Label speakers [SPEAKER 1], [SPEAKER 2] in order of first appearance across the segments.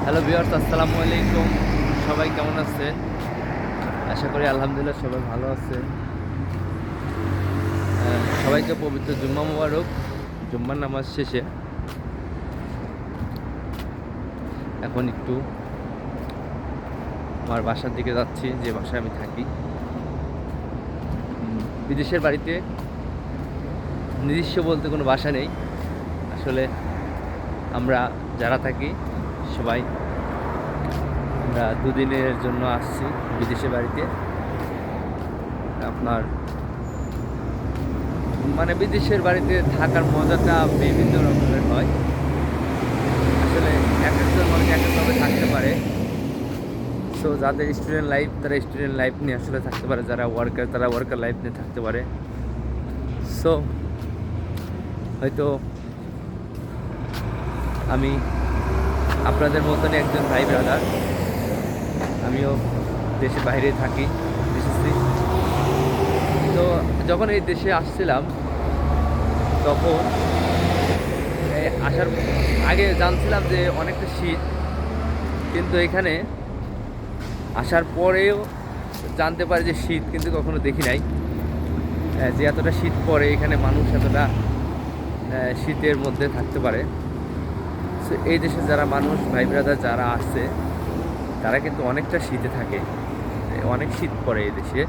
[SPEAKER 1] Hello viewers, আসসালামু আলাইকুম। সবাই কেমন আছেন? আশা করি আলহামদুলিল্লাহ সবাই ভালো আছেন। সবাইকে পবিত্র জুম্মা মোবারক। জুম্মার নামাজ শেষে এখন একটু আমার বাসার দিকে যাচ্ছি, যে বাসায় আমি থাকি। বিদেশের বাড়িতে নিজস্ব বলতে কোনো বাসা নেই। আসলে আমরা যারা থাকি সবাই আমরা দুদিনের জন্য আসছি বিদেশের বাড়িতে। আপনার মানে বিদেশের বাড়িতে থাকার মজাটা বিভিন্ন রকমের হয়। আসলে এক একজন মানুষ এক একভাবে থাকতে পারে। সো যাদের স্টুডেন্ট লাইফ তারা স্টুডেন্ট লাইফ নিয়ে আসলে থাকতে পারে, যারা ওয়ার্কার তারা ওয়ার্কার লাইফ নিয়ে থাকতে পারে। সো হয়তো আমি আপনাদের মতনই একজন ভাই ব্রাদার। আমিও দেশের বাইরে থাকি, এসেছি। তো যখন এই দেশে আসছিলাম তখন আসার আগে জানছিলাম যে অনেকটা শীত, কিন্তু এখানে আসার পরেও জানতে পারি যে শীত কিন্তু কখনো দেখি নাই। যে এতটা শীত পড়ে এখানে, মানুষ এতটা শীতের মধ্যে থাকতে পারে। সো এই দেশে যারা মানুষ ভাই ব্রাদার যারা আসছে তারা কিন্তু অনেকটা শীতে থাকে, অনেক শীত পড়ে এই দেশে।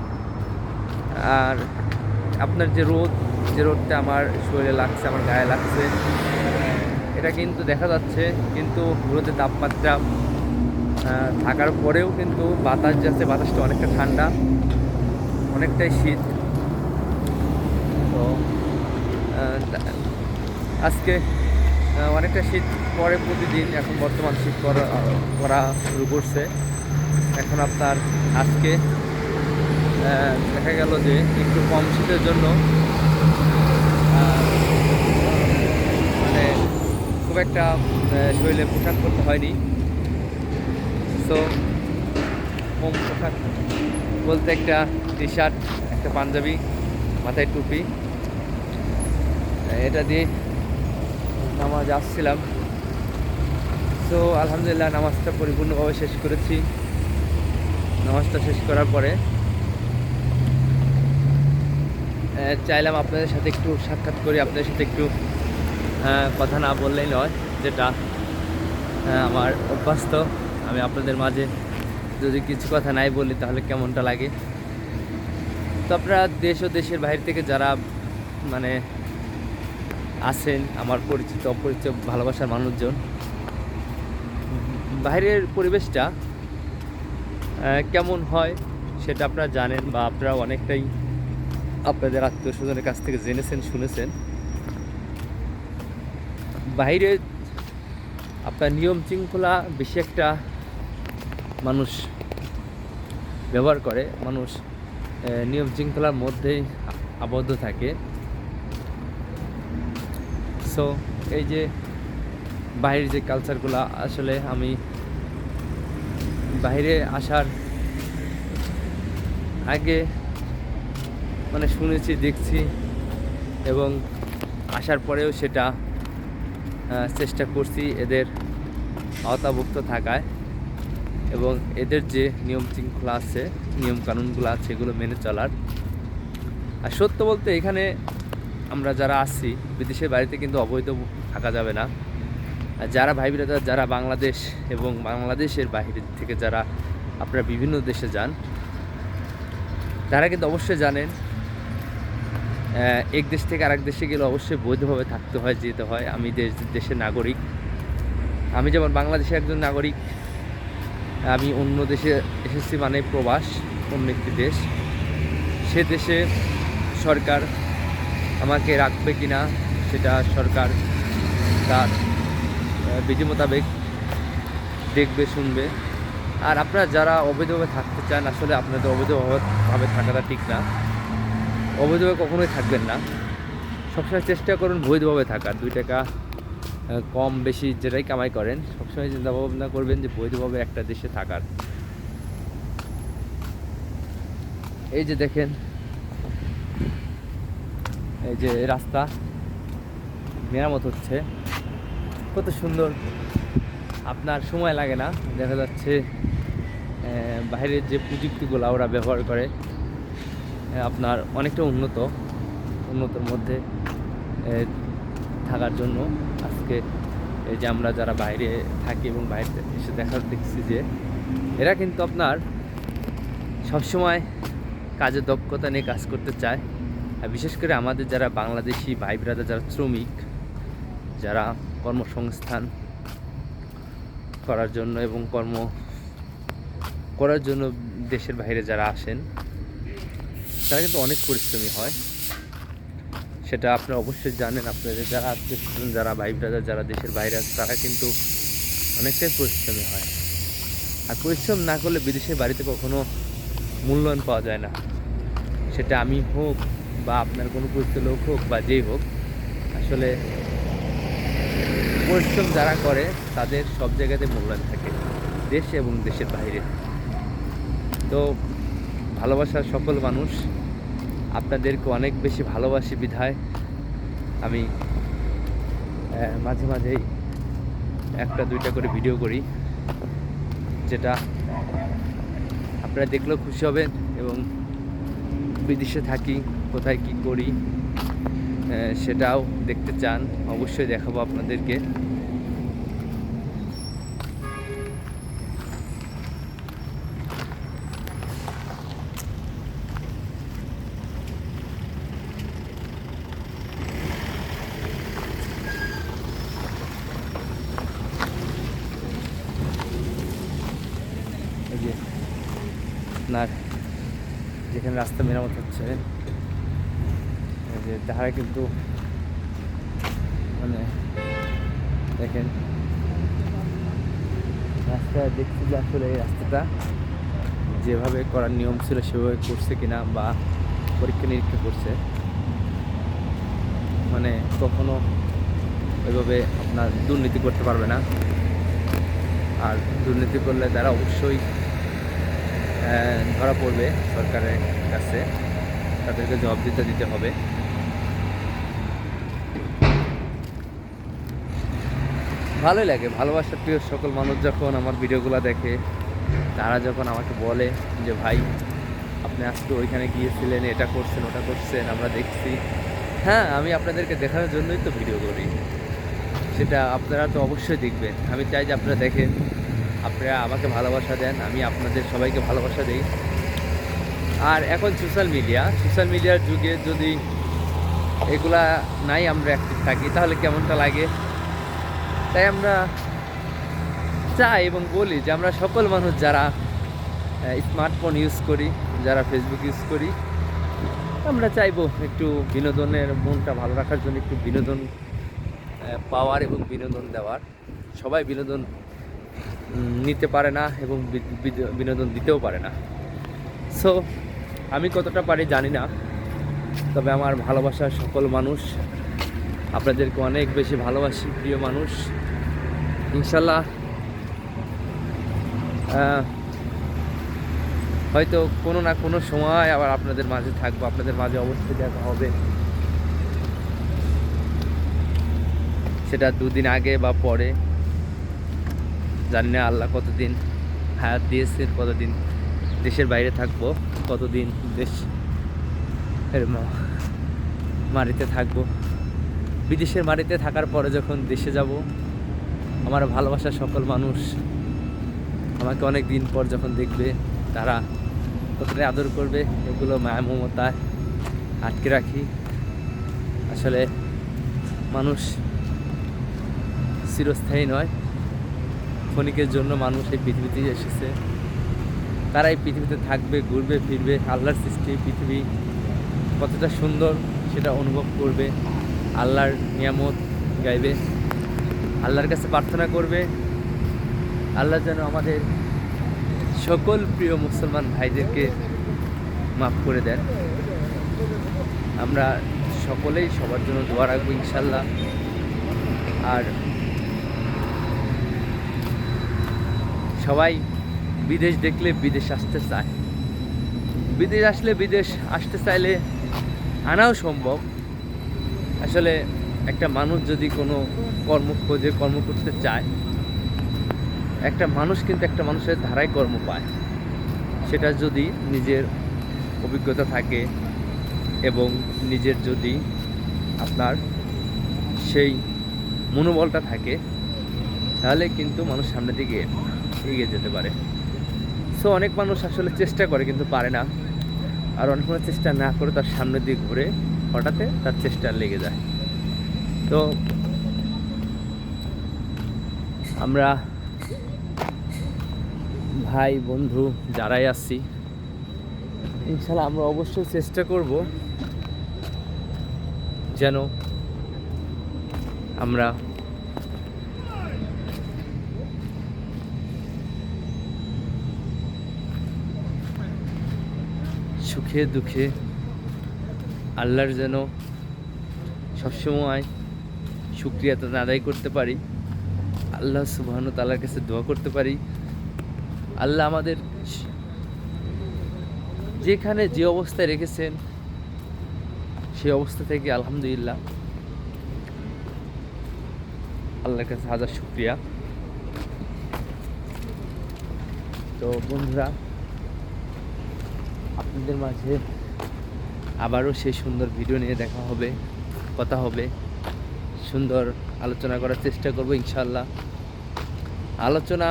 [SPEAKER 1] আর আপনার যে রোদটা আমার শরীরে লাগছে, আমার গায়ে লাগছে, এটা কিন্তু দেখা যাচ্ছে। কিন্তু রোদের তাপমাত্রা থাকার পরেও কিন্তু বাতাস যাচ্ছে, বাতাসটা অনেকটা ঠান্ডা, অনেকটাই শীত। তো আজকে অনেকটা শীত পরে প্রতিদিন, এখন বর্তমান শীত করা শুরু করছে। এখন আপনার আজকে দেখা গেল যে একটু কম শীতের জন্য মানে খুব একটা শরীরে পোশাক করতে হয়নি। সো কম পোশাক বলতে একটা টি শার্ট, একটা পাঞ্জাবি, মাথায় টুপি, এটা দিয়ে নামাজ আসছিলাম। সো আলহামদুলিল্লাহ নামাজটা পরিপূর্ণভাবে শেষ করেছি। নামাজটা শেষ করার পরে চাইলাম আপনাদের সাথে একটু সাক্ষাৎ করি, আপনাদের সাথে একটু কথা না বললেই নয়, যেটা আমার অভ্যস্ত। আমি আপনাদের মাঝে যদি কিছু কথা নাই বলি তাহলে কেমনটা লাগে। তো আপনারা দেশ ও দেশের বাইরে থেকে যারা মানে আছেন, আমার পরিচিত অপরিচিত ভালোবাসার মানুষজন, বাইরের পরিবেশটা কেমন হয় সেটা আপনারা জানেন, বা আপনারা অনেকটাই আপনাদের আত্মীয় স্বজনের কাছ থেকে জেনেছেন, শুনেছেন। বাইরে আপনার নিয়ম শৃঙ্খলা বেশি একটা মানুষ ব্যবহার করে, মানুষ নিয়ম শৃঙ্খলার মধ্যেই আবদ্ধ থাকে। সো এই যে বাইরের যে কালচারগুলো, আসলে আমি বাইরে আসার আগে মানে শুনেছি, দেখছি, এবং আসার পরেও সেটা চেষ্টা করছি এদের আওতাভুক্ত থাকায়, এবং এদের যে নিয়ম শৃঙ্খলা আছে, নিয়ম কানুনগুলো আছে, এগুলো মেনে চলার। আর সত্য বলতে এখানে আমরা যারা আসছি বিদেশের বাড়িতে কিন্তু অবৈধ থাকা যাবে না। আর যারা ভাই ব্রাদার যারা বাংলাদেশ এবং বাংলাদেশের বাইরে থেকে যারা আপনারা বিভিন্ন দেশে যান, তারা কিন্তু অবশ্যই জানেন এক দেশ থেকে আরেক দেশে গেলে অবশ্যই বৈধভাবে থাকতে হয়, যেতে হয়। আমি দেশের নাগরিক, আমি যেমন বাংলাদেশের একজন নাগরিক, আমি অন্য দেশে এসেছি মানে প্রবাস, অন্য একটি দেশ। সে দেশে সরকার আমাকে রাখবে কি না সেটা সরকার তার বিধি মোতাবেক দেখবে, শুনবে। আর আপনারা যারা অবৈধভাবে থাকতে চান, আসলে আপনাদের অবৈধভাবে থাকাটা ঠিক না। অবৈধভাবে কখনোই থাকবেন না, সবসময় চেষ্টা করুন বৈধভাবে থাকার। 2 টাকা কম বেশি যেটাই কামাই করেন, সবসময় চিন্তা ভাবনা করবেন যে বৈধভাবে একটা দেশে থাকার। এই যে দেখেন, এই যে রাস্তা মেরামত হচ্ছে, কত সুন্দর আপনার সময় লাগে না। দেখা যাচ্ছে বাইরের যে প্রযুক্তিগুলো ওরা ব্যবহার করে আপনার অনেকটা উন্নতর মধ্যে থাকার জন্য আজকে এই যে আমরা যারা বাইরে থাকি এবং বাইরে এসে দেখছি যে এরা কিন্তু আপনার সবসময় কাজের দক্ষতা নিয়ে কাজ করতে চায়। আর বিশেষ করে আমাদের যারা বাংলাদেশি ভাই ব্রাদার, যারা শ্রমিক, যারা কর্মসংস্থান করার জন্য এবং কর্ম করার জন্য দেশের বাইরে যারা আসেন তারা কিন্তু অনেক পরিশ্রমী হয়। সেটা আপনারা অবশ্যই জানেন। আপনাদের যারা আত্মীয়-স্বজন, যারা ভাই ব্রাদার যারা দেশের বাইরে আছে তারা কিন্তু অনেকটাই পরিশ্রমী হয়। আর পরিশ্রম না করলে বিদেশের বাড়িতে কখনো মূল্যায়ন পাওয়া যায় না। সেটা আমি হোক বা আপনার কোনো পরিচিত লোক হোক বা যেই হোক, আসলে পরিশ্রম যারা করে তাদের সব জায়গাতে মূল্যায়ন থাকে, দেশে এবং দেশের বাইরে। তো ভালোবাসার সকল মানুষ, আপনাদেরকে অনেক বেশি ভালোবাসি বিধায় আমি মাঝে মাঝেই একটা দুইটা করে ভিডিও করি, যেটা আপনারা দেখলেও খুশি হবেন এবং বিদেশে থাকি কোথায় কি করি সেটাও দেখতে চান, অবশ্যই দেখাবো আপনাদেরকে। এই যে আপনার যেখানে রাস্তা মেরামত হচ্ছে, যে তারা কিন্তু মানে দেখেন রাস্তা দেখছি যে আসলে এই রাস্তাটা যেভাবে করার নিয়ম ছিল সেভাবে করছে কিনা বা পরীক্ষা নিরীক্ষা করছে। মানে কখনো এভাবে আপনার দুর্নীতি করতে পারবে না। আর দুর্নীতি করলে তারা অবশ্যই ধরা পড়বে সরকারের কাছে, তাদেরকে জবাবদিহিতা দিতে হবে। ভালোই লাগে, ভালোবাসার প্রিয় সকল মানুষ যখন আমার ভিডিওগুলো দেখে, তারা যখন আমাকে বলে যে ভাই আপনি আজকে ওইখানে গিয়েছিলেন, এটা করছেন ওটা করছেন, আমরা দেখছি। হ্যাঁ, আমি আপনাদেরকে দেখানোর জন্যই তো ভিডিও করি, সেটা আপনারা তো অবশ্যই দেখবেন। আমি চাই যে আপনারা দেখেন, আপনারা আমাকে ভালোবাসা দেন, আমি আপনাদের সবাইকে ভালোবাসা দিই। আর এখন সোশ্যাল মিডিয়ার যুগে যদি এগুলা নাই আমরা অ্যাক্টিভ থাকি তাহলে কেমনটা লাগে। তাই আমরা চাই এবং বলি যে আমরা সকল মানুষ যারা স্মার্টফোন ইউজ করি, যারা ফেসবুক ইউজ করি, আমরা চাইবো একটু বিনোদনের মনটা ভালো রাখার জন্য একটু বিনোদন পাওয়ার এবং বিনোদন দেওয়ার। সবাই বিনোদন নিতে পারে না এবং বিনোদন দিতেও পারে না। সো আমি কতটা পারি জানি না, তবে আমার ভালোবাসার সকল মানুষ, আপনাদেরকে অনেক বেশি ভালোবাসি প্রিয় মানুষ। ইনশাল্লাহ হয়তো কোনো না কোনো সময় আবার আপনাদের মাঝে থাকবো, আপনাদের মাঝে অবশ্যই দেখা হবে। সেটা দুদিন আগে বা পরে জানি না, আল্লাহ কতদিন হায়াত দিয়েছে, কতদিন দেশের বাইরে থাকবো, কতদিন দেশের মাটিতে থাকবো। বিদেশের মাটিতে থাকার পরে যখন দেশে যাব, আমার ভালোবাসার সকল মানুষ আমাকে অনেক দিন পর যখন দেখবে, তারা কতটা আদর করবে, এগুলো মায়া মমতায় আটকে রাখি। আসলে মানুষ চিরস্থায়ী নয়, ক্ষণিকের জন্য মানুষ এই পৃথিবীতে এসেছে। তারা এই পৃথিবীতে থাকবে, ঘুরবে ফিরবে, আল্লাহর সৃষ্টি পৃথিবী কতটা সুন্দর সেটা অনুভব করবে, আল্লাহর নিয়ামত গাইবে, আল্লাহর কাছে প্রার্থনা করবে আল্লাহ যেন আমাদের সকল প্রিয় মুসলমান ভাইদেরকে মাফ করে দেন। আমরা সকলেই সবার জন্য দোয়া রাখবো ইনশাল্লাহ। আর সবাই বিদেশ দেখলে বিদেশ আসতে চায়, বিদেশ আসলে বিদেশ আসতে চাইলে আনাও সম্ভব। আসলে একটা মানুষ যদি কোনো কর্ম খোঁজে, কর্ম করতে চায়, একটা মানুষ কিন্তু একটা মানুষের ধারায় কর্ম পায়, সেটা যদি নিজের অভিজ্ঞতা থাকে এবং নিজের যদি আপনার সেই মনোবলটা থাকে, তাহলে কিন্তু মানুষ সামনের দিকে এগিয়ে যেতে পারে। সো অনেক মানুষ আসলে চেষ্টা করে কিন্তু পারে না, আর অনেক মানুষ চেষ্টা না করে তার সামনের দিকে ঘুরে হঠাৎ তার চেষ্টা লেগে যায়। তো আমরা ভাই বন্ধু যারাই আসছি, ইনশাল্লাহ আমরা অবশ্যই চেষ্টা করব যেন আমরা সুখে দুঃখে আল্লাহর যেন সবসময় শুকরিয়া আদায় করতে পারি, আল্লাহ সুবহানাহু ওয়া তাআলার কাছে দোয়া করতে পারি। আল্লাহ আমাদের যেখানে যে অবস্থায় রেখেছেন সেই অবস্থা থেকে আলহামদুলিল্লাহ আল্লাহর কাছে হাজার শুকরিয়া। তো বন্ধুরা, আপনাদের মাঝে আবারও সেই সুন্দর ভিডিও নিয়ে দেখা হবে, কথা হবে, সুন্দর আলোচনা করার চেষ্টা করব ইনশাআল্লাহ। আলোচনা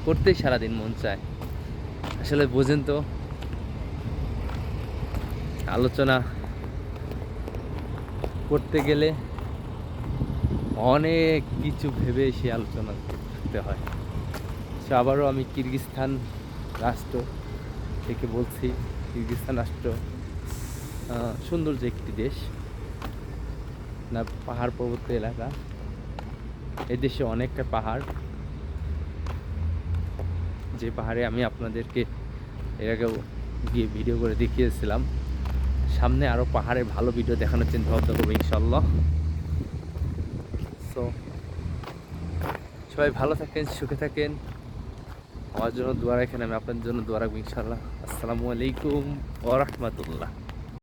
[SPEAKER 1] করতেই সারাদিন মন চায়, আসলে বোঝেন তো, আলোচনা করতে গেলে অনেক কিছু ভেবে সেই আলোচনা করতে হয়। সে আবারও আমি কিরগিজস্তান রাষ্ট্র থেকে বলছি। কিরগিজস্তান রাষ্ট্র সৌন্দর্য একটি দেশ, না পাহাড় পর্বত এলাকা। এই দেশে অনেকটা পাহাড়, যে পাহাড়ে আমি আপনাদেরকে এর আগেও গিয়ে ভিডিও করে দেখিয়েছিলাম। সামনে আরও পাহাড়ের ভালো ভিডিও দেখানোর চিন্তা ভাবনা করবো ইনশাল্লাহ। সো সবাই ভালো থাকেন, সুখে থাকেন, আমার জন্য দোয়া রাখেন, আমি আপনাদের জন্য দোয়া রাখবো ইনশাল্লাহ। আসসালামু আলাইকুম ওয়া রাহমাতুল্লাহ।